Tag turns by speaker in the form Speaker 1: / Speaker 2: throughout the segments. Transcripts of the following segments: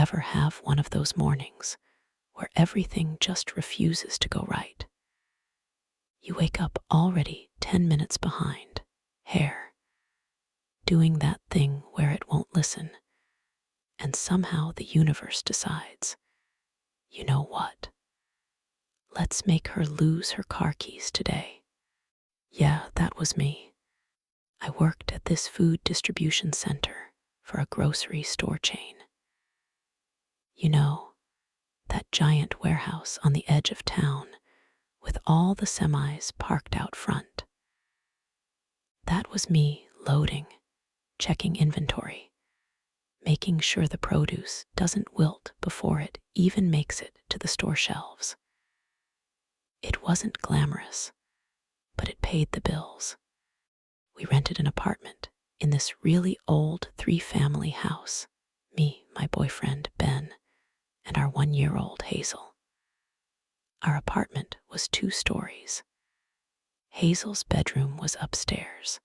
Speaker 1: ever have one of those mornings where everything just refuses to go right? You wake up already 10 minutes behind, hair, doing that thing where it won't listen, and somehow the universe decides, you know what? Let's make her lose her car keys today. Yeah, that was me. I worked at this food distribution center for a grocery store chain. You know, that giant warehouse on the edge of town with all the semis parked out front. That was me loading, checking inventory, making sure the produce doesn't wilt before it even makes it to the store shelves. It wasn't glamorous, but it paid the bills. We rented an apartment in this really old 3-family house, me, my boyfriend, Ben, and our 1-year-old Hazel. Our apartment was 2 stories. Hazel's bedroom was upstairs,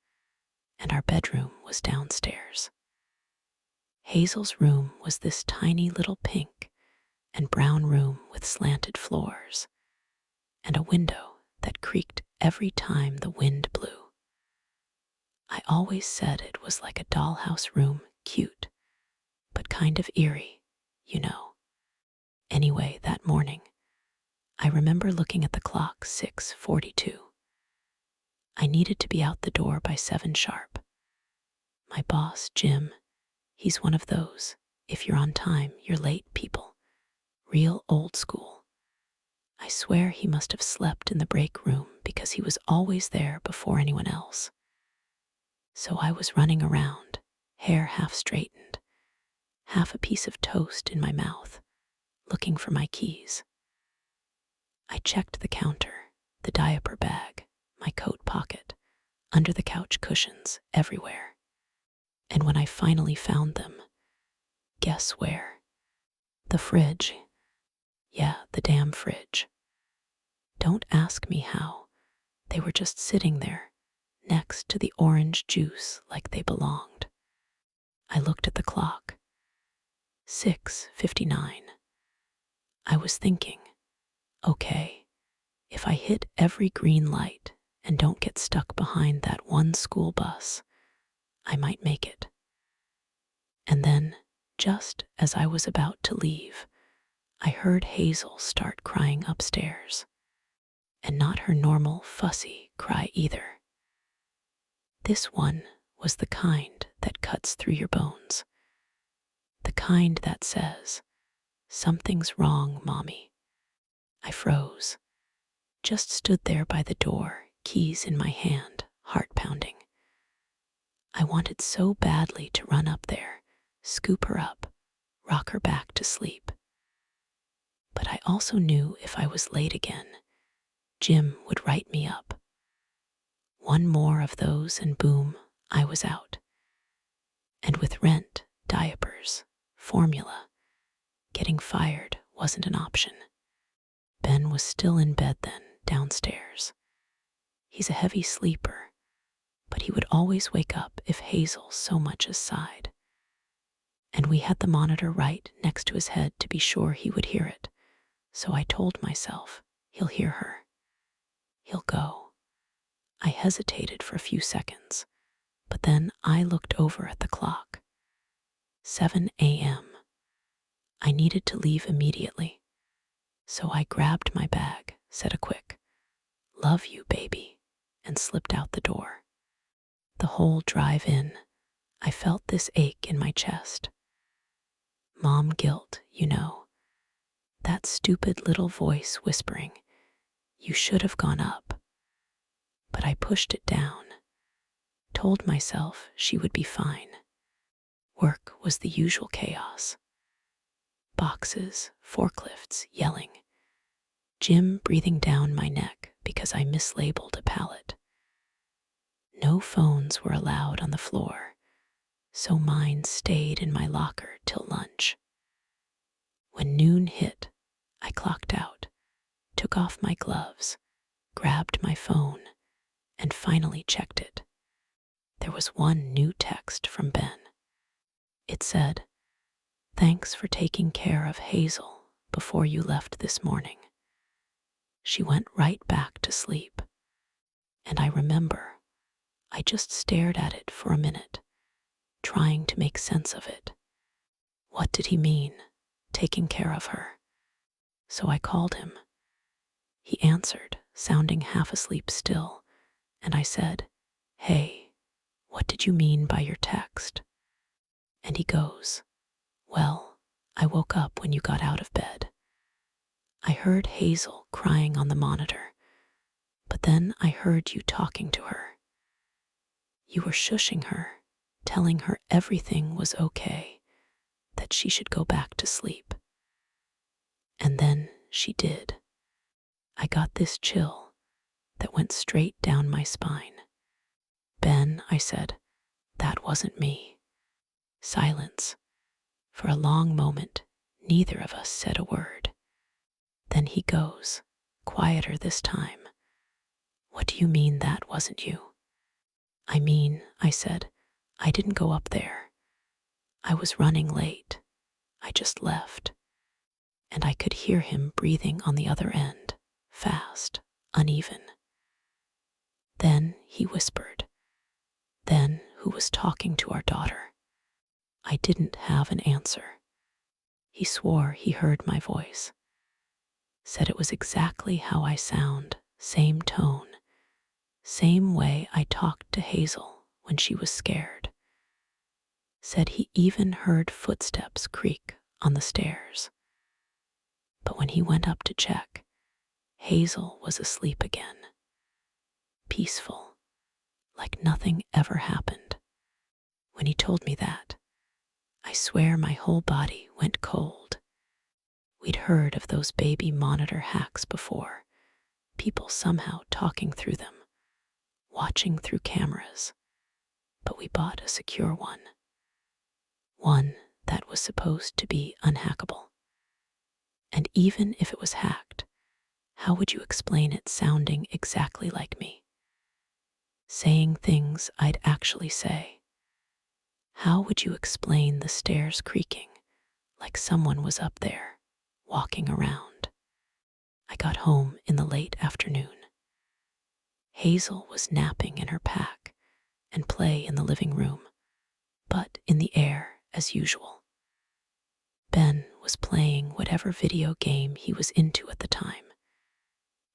Speaker 1: and our bedroom was downstairs. Hazel's room was this tiny little pink and brown room with slanted floors, and a window that creaked every time the wind blew. I always said it was like a dollhouse room, cute, but kind of eerie, you know. Anyway, that morning, I remember looking at the clock, 6:42. I needed to be out the door by 7 sharp. My boss, Jim, he's one of those, if you're on time, you're late people. Real old school. I swear he must have slept in the break room because he was always there before anyone else. So I was running around, hair half straightened, half a piece of toast in my mouth, looking for my keys. I checked the counter, the diaper bag, my coat pocket, under the couch cushions, everywhere. And when I finally found them, guess where? The fridge. Yeah, the damn fridge. Don't ask me how. They were just sitting there, next to the orange juice like they belonged. I looked at the clock. 6:59. I was thinking, okay, if I hit every green light and don't get stuck behind that one school bus, I might make it. And then, just as I was about to leave, I heard Hazel start crying upstairs. And not her normal fussy cry either. This one was the kind that cuts through your bones. The kind that says, "Something's wrong, Mommy." I froze, just stood there by the door, keys in my hand, heart pounding. I wanted so badly to run up there, scoop her up, rock her back to sleep. But I also knew if I was late again, Jim would write me up. One more of those and boom, I was out. And with rent, diapers, formula, getting fired wasn't an option. Ben was still in bed then, downstairs. He's a heavy sleeper, but he would always wake up if Hazel so much as sighed. And we had the monitor right next to his head to be sure he would hear it, so I told myself, he'll hear her. He'll go. I hesitated for a few seconds, but then I looked over at the clock. 7 a.m. I needed to leave immediately, so I grabbed my bag, said a quick, "Love you, baby," and slipped out the door. The whole drive in, I felt this ache in my chest. Mom guilt, you know. That stupid little voice whispering, "You should have gone up." But I pushed it down, told myself she would be fine. Work was the usual chaos. Boxes, forklifts, yelling. Jim breathing down my neck because I mislabeled a pallet. No phones were allowed on the floor, so mine stayed in my locker till lunch. When noon hit, I clocked out, took off my gloves, grabbed my phone, and finally checked it. There was one new text from Ben. It said, Thanks for taking care of Hazel before you left this morning. She went right back to sleep, and I remember I just stared at it for a minute, trying to make sense of it. What did he mean, taking care of her? So I called him. He answered, sounding half asleep still, and I said, "Hey, what did you mean by your text?" And he goes, "Well, I woke up when you got out of bed. I heard Hazel crying on the monitor, but then I heard you talking to her. You were shushing her, telling her everything was okay, that she should go back to sleep. And then she did. I got this chill that went straight down my spine. Ben, I said, that wasn't me." Silence. For a long moment, neither of us said a word. Then he goes, quieter this time. "What do you mean that wasn't you?" "I mean," I said, "I didn't go up there. I was running late. I just left." And I could hear him breathing on the other end, fast, uneven. Then he whispered, "Then who was talking to our daughter?" I didn't have an answer. He swore he heard my voice. Said it was exactly how I sound, same tone, same way I talked to Hazel when she was scared. Said he even heard footsteps creak on the stairs. But when he went up to check, Hazel was asleep again. Peaceful, like nothing ever happened. When he told me that, I swear my whole body went cold. We'd heard of those baby monitor hacks before, people somehow talking through them, watching through cameras, but we bought a secure one. One that was supposed to be unhackable. And even if it was hacked, how would you explain it sounding exactly like me? Saying things I'd actually say. How would you explain the stairs creaking like someone was up there, walking around? I got home in the late afternoon. Hazel was napping in her pack and play in the living room, but in the air as usual. Ben was playing whatever video game he was into at the time.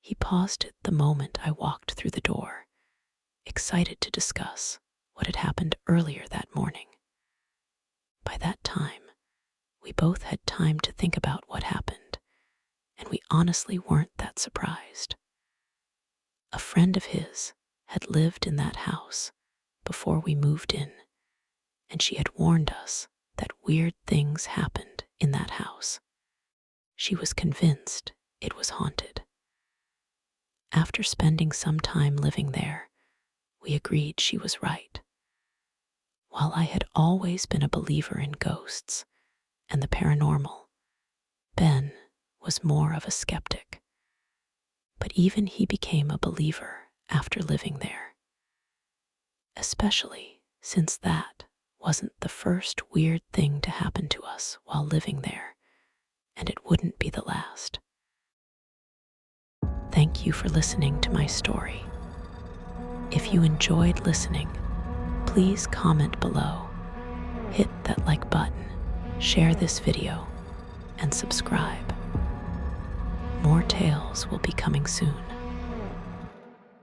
Speaker 1: He paused it the moment I walked through the door, excited to discuss what had happened earlier that morning. By that time, we both had time to think about what happened, and we honestly weren't that surprised. A friend of his had lived in that house before we moved in, and she had warned us that weird things happened in that house. She was convinced it was haunted. After spending some time living there, we agreed she was right. While I had always been a believer in ghosts and the paranormal, Ben was more of a skeptic. But even he became a believer after living there. Especially since that wasn't the first weird thing to happen to us while living there, and it wouldn't be the last. Thank you for listening to my story. If you enjoyed listening, please comment below, hit that like button, share this video, and subscribe. More tales will be coming soon.